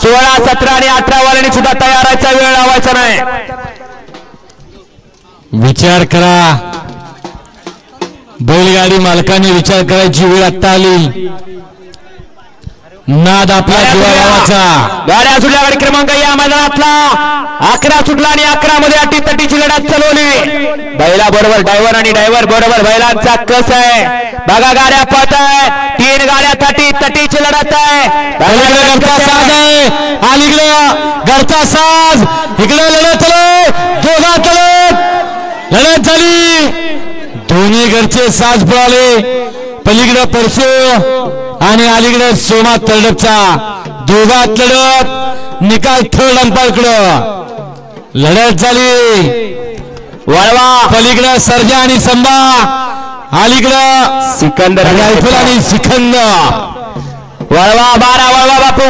16, 17 आणि 18 वाल्यांनी सुद्धा तयारायचा वेळ लावायचा नाही. विचार करा, बैलगाडी मालकाने विचार करायची वेळ आता आली. नाद आपल्या जीवाचा. गाड्या सुटल्या. गाडी क्रमांक या मैदानातला 11 सुटला आणि 11 मध्ये अटीतटीची लढत चालवली. बैला बरोबर ड्रायव्हर आणि ड्रायव्हर बरोबर बैलांचा कस आहे बघा. गाड्या पळत आहे. 3 गाड्या तटीची लढत आहे. घरचा साज आहे. अलीकडे घरचा साज, इकडे लढत दोघात लढत झाली. दोन्ही घरचे साज पळाले. पलीकडे परसू आणि अलीकडे सोमा तरडपचा. दोघात लढत. निकाल थर्ड अंपायरकडं लढत झाली. वळवा. पलीकडे सर्जा आणि संभा, अलीकडं सिकंदर रायफल आणि सिकंदर. वळवा 12 वळवा बापू